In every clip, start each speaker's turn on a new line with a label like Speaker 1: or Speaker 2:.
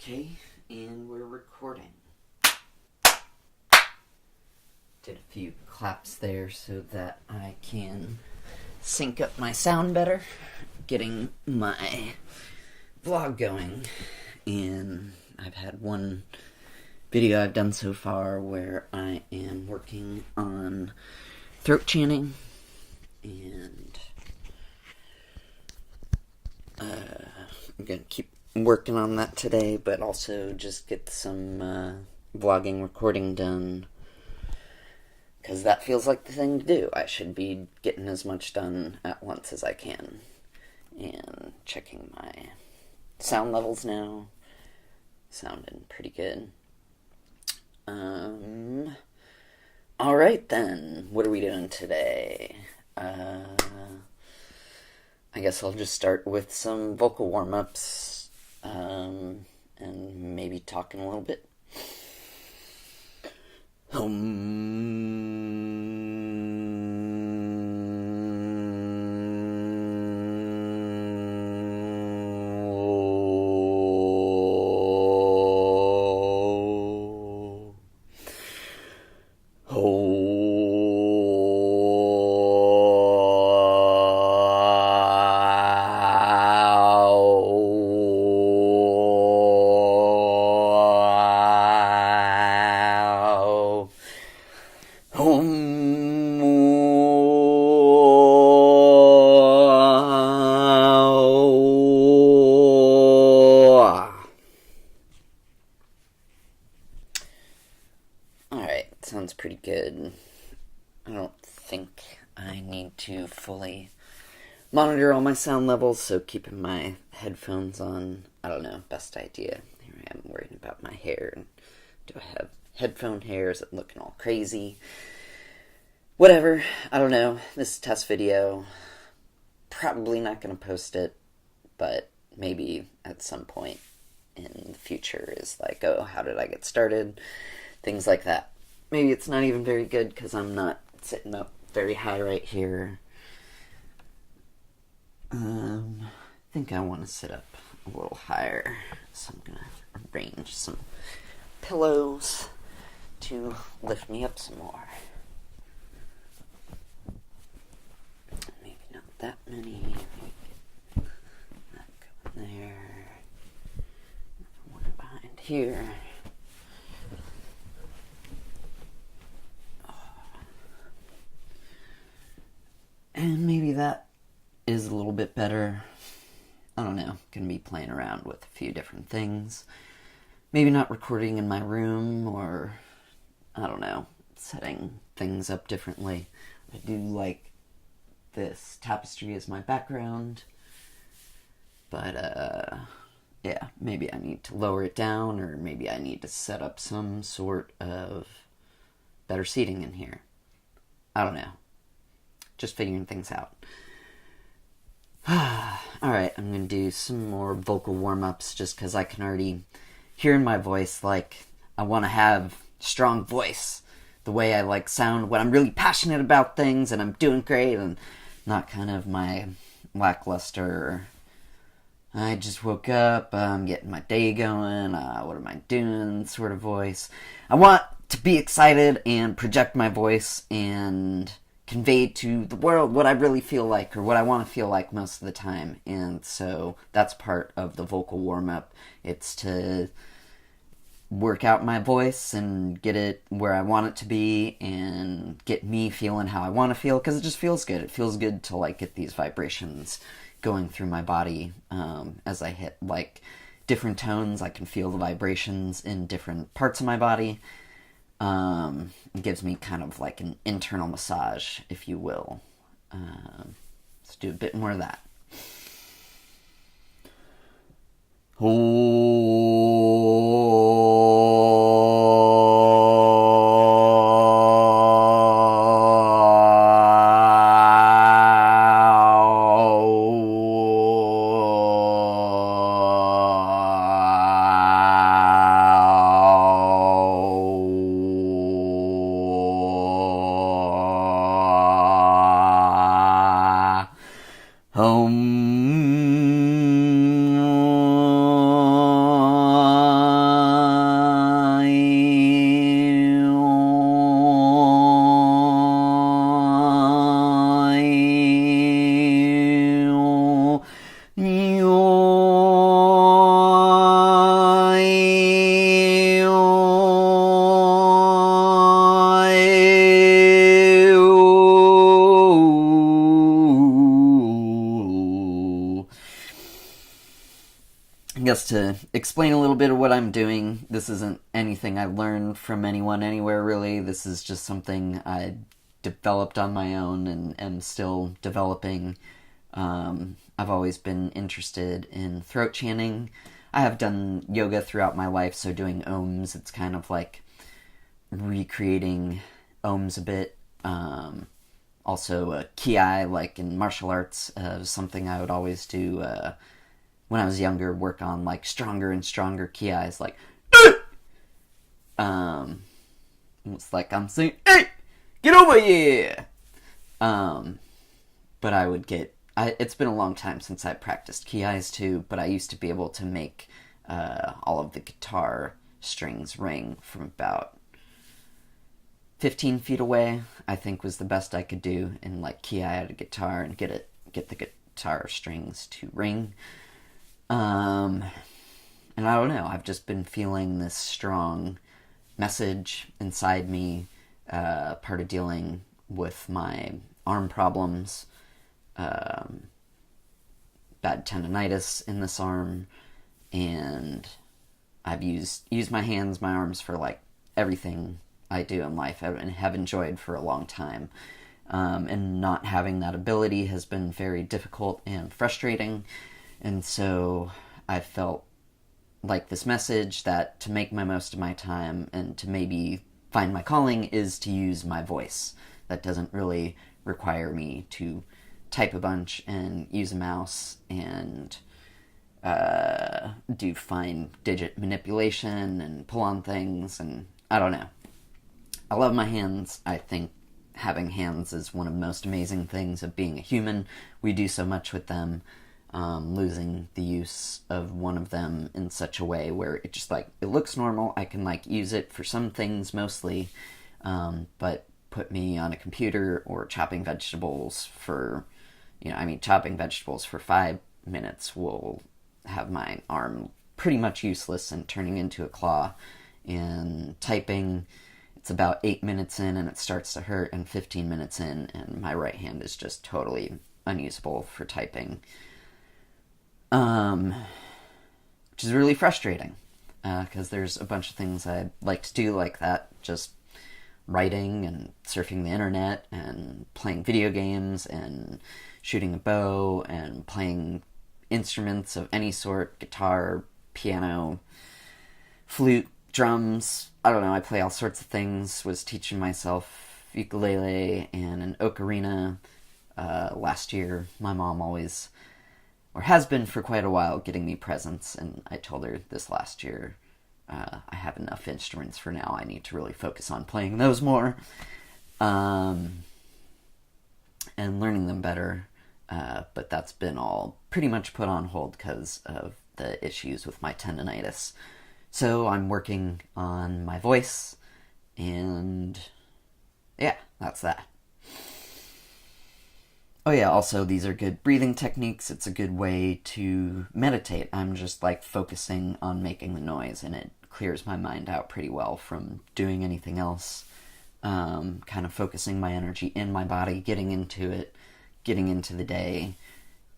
Speaker 1: Okay, and we're recording. Did a few claps there so that I can sync up my sound better, getting my vlog going. And I've had one video I've done so far where I am working on throat chanting, and I'm gonna keep working on that today, but also just get some vlogging recording done, because that feels like the thing to do. I should be getting as much done at once as I can. And checking my sound levels now. Sounding pretty good. Alright then, what are we doing today? I guess I'll just start with some vocal warm-ups, and maybe talking a little bit. Alright, sounds pretty good. I don't think I need to fully monitor all my sound levels, so keeping my headphones on, I don't know, best idea. Here I am worrying about my hair. Do I have headphone hair? Is it looking all crazy? Whatever, I don't know. This is a test video. Probably not going to post it, but maybe at some point in the future is like, oh, how did I get started? Things like that. Maybe it's not even very good because I'm not sitting up very high right here. I think I want to sit up a little higher, so I'm going to arrange some pillows to lift me up some more. Maybe not that many. Maybe that going there. One behind here. And maybe that is a little bit better. I don't know. Gonna be playing around with a few different things. Maybe not recording in my room, or I don't know, setting things up differently. I do like this tapestry as my background, but yeah, maybe I need to lower it down, or maybe I need to set up some sort of better seating in here. I don't know. Just figuring things out. Alright, I'm going to do some more vocal warm-ups just because I can already hear in my voice, like, I want to have strong voice. The way I, like, sound when I'm really passionate about things and I'm doing great, and not kind of my lackluster, I just woke up, I'm getting my day going, what am I doing sort of voice. I want to be excited and project my voice and convey to the world what I really feel like, or what I want to feel like most of the time. And so that's part of the vocal warm-up. It's to work out my voice and get it where I want it to be and get me feeling how I want to feel, because it just feels good. It feels good to, like, get these vibrations going through my body as I hit, like, different tones. I can feel the vibrations in different parts of my body. It gives me kind of like an internal massage, if you will. Let's do a bit more of that. Home. guess to explain a little bit of what I'm doing, this isn't anything I learned from anyone anywhere, really. This is just something I developed on my own and am still developing. I've always been interested in throat chanting. I have done yoga throughout my life, so doing ohms, it's kind of like recreating ohms a bit. Also, ki, like in martial arts, was something I would always do when I was younger, work on like stronger and stronger ki's, like it's like I'm saying, hey, get over here. But I would get, it's been a long time since I practiced ki's too, but I used to be able to make all of the guitar strings ring from about 15 feet away, I think was the best I could do in like ki at a guitar and get the guitar strings to ring. And I don't know, I've just been feeling this strong message inside me, part of dealing with my arm problems, bad tendonitis in this arm, and I've used my hands, my arms for like everything I do in life and have enjoyed for a long time. And not having that ability has been very difficult and frustrating. And so I felt like this message that to make my most of my time and to maybe find my calling is to use my voice. That doesn't really require me to type a bunch and use a mouse and do fine digit manipulation and pull on things, and I don't know. I love my hands. I think having hands is one of the most amazing things of being a human. We do so much with them. Losing the use of one of them in such a way where it just like, it looks normal. I can like use it for some things mostly, but put me on a computer or chopping vegetables for, chopping vegetables for 5 minutes will have my arm pretty much useless and turning into a claw. And typing, it's about 8 minutes in and it starts to hurt, and 15 minutes in and my right hand is just totally unusable for typing. Which is really frustrating, because there's a bunch of things I'd like to do like that, just writing and surfing the internet and playing video games and shooting a bow and playing instruments of any sort, guitar, piano, flute, drums, I don't know, I play all sorts of things. Was teaching myself ukulele and an ocarina last year. My mom always, or has been for quite a while, getting me presents, and I told her this last year, I have enough instruments for now, I need to really focus on playing those more, and learning them better, but that's been all pretty much put on hold because of the issues with my tendonitis. So I'm working on my voice, and yeah, that's that. Oh yeah, also these are good breathing techniques. It's a good way to meditate. I'm just like focusing on making the noise, and it clears my mind out pretty well from doing anything else. Kind of focusing my energy in my body, getting into it, getting into the day.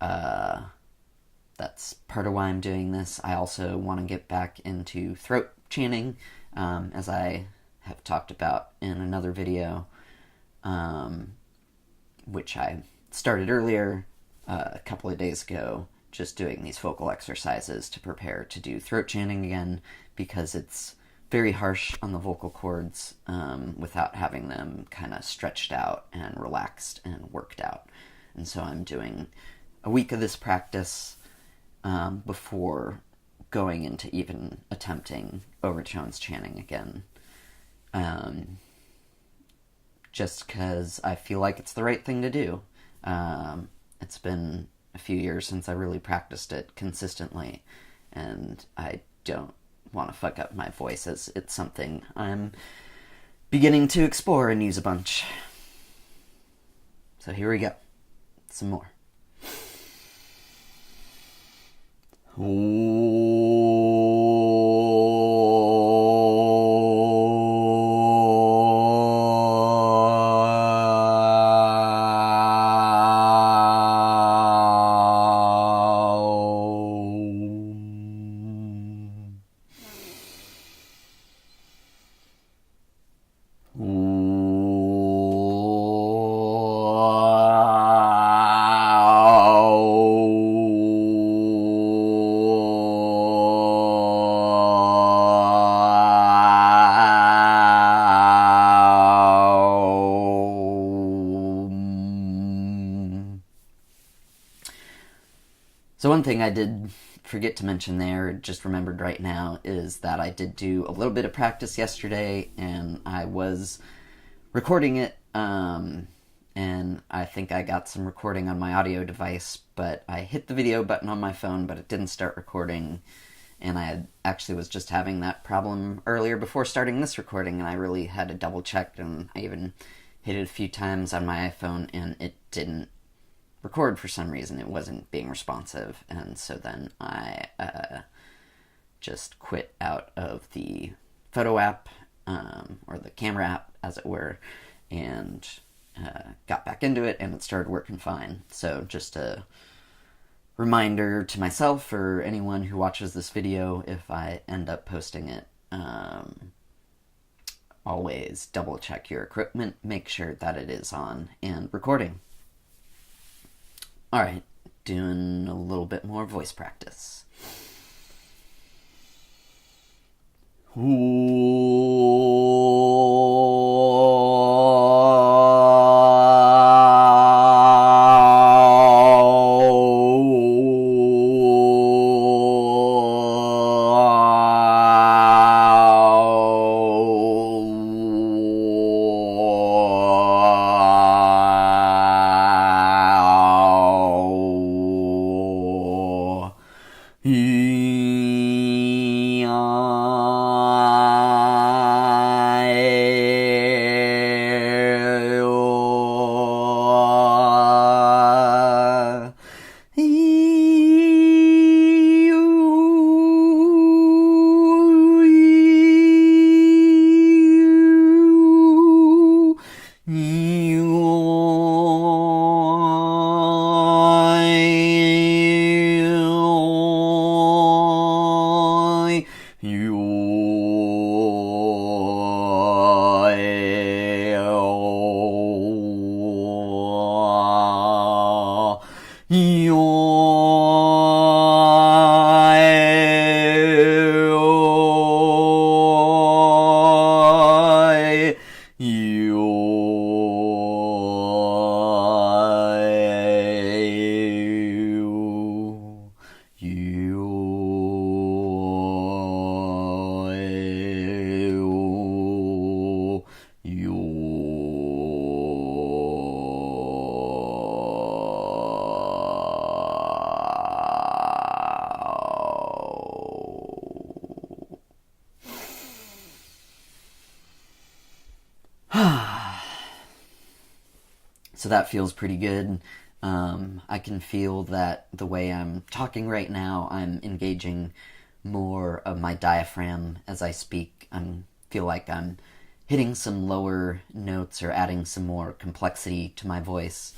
Speaker 1: That's part of why I'm doing this. I also want to get back into throat chanting, as I have talked about in another video, which I started earlier, a couple of days ago, just doing these vocal exercises to prepare to do throat chanting again, because it's very harsh on the vocal cords without having them kind of stretched out and relaxed and worked out. And so I'm doing a week of this practice before going into even attempting overtones chanting again. Just because I feel like it's the right thing to do. It's been a few years since I really practiced it consistently, and I don't want to fuck up my voice, as it's something I'm beginning to explore and use a bunch. So here we go. Some more. So one thing I did forget to mention there, just remembered right now, is that I did do a little bit of practice yesterday, and I was recording it, and I think I got some recording on my audio device, but I hit the video button on my phone, but it didn't start recording, and actually was just having that problem earlier before starting this recording, and I really had to double check, and I even hit it a few times on my iPhone, and it didn't record for some reason. It wasn't being responsive, and so then I just quit out of the photo app, or the camera app, as it were, and got back into it, and it started working fine. So just a reminder to myself or anyone who watches this video, if I end up posting it, always double check your equipment, make sure that it is on and recording. Alright, doing a little bit more voice practice. So that feels pretty good. I can feel that the way I'm talking right now, I'm engaging more of my diaphragm as I speak. I feel like I'm hitting some lower notes or adding some more complexity to my voice.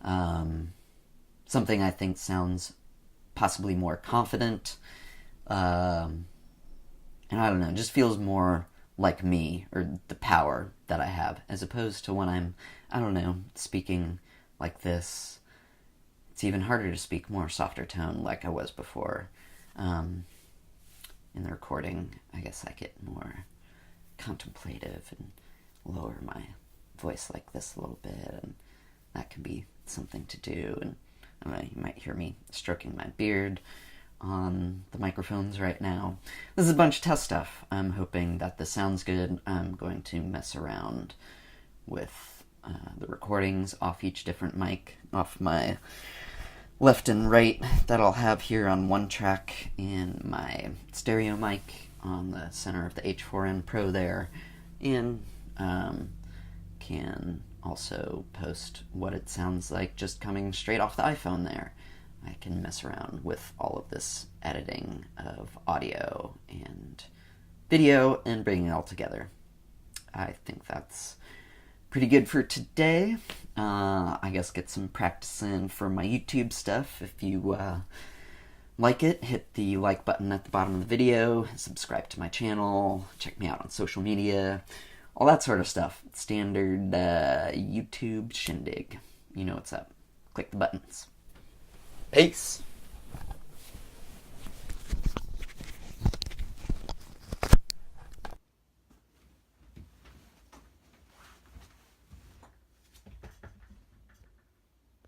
Speaker 1: Something I think sounds possibly more confident. And I don't know, it just feels more like me, or the power that I have, as opposed to when I'm, I don't know, speaking like this. It's even harder to speak more softer tone like I was before. In the recording, I guess I get more contemplative and lower my voice like this a little bit, and that can be something to do. And I don't know, you might hear me stroking my beard on the microphones right now. This is a bunch of test stuff. I'm hoping that this sounds good. I'm going to mess around with the recordings off each different mic, off my left and right that I'll have here on one track, and my stereo mic on the center of the H4n Pro there, and can also post what it sounds like just coming straight off the iPhone there. I can mess around with all of this editing of audio and video and bringing it all together. I think that's pretty good for today. I guess get some practice in for my YouTube stuff. If you like it, hit the like button at the bottom of the video, subscribe to my channel, check me out on social media, all that sort of stuff. Standard YouTube shindig. You know what's up. Click the buttons. Peace.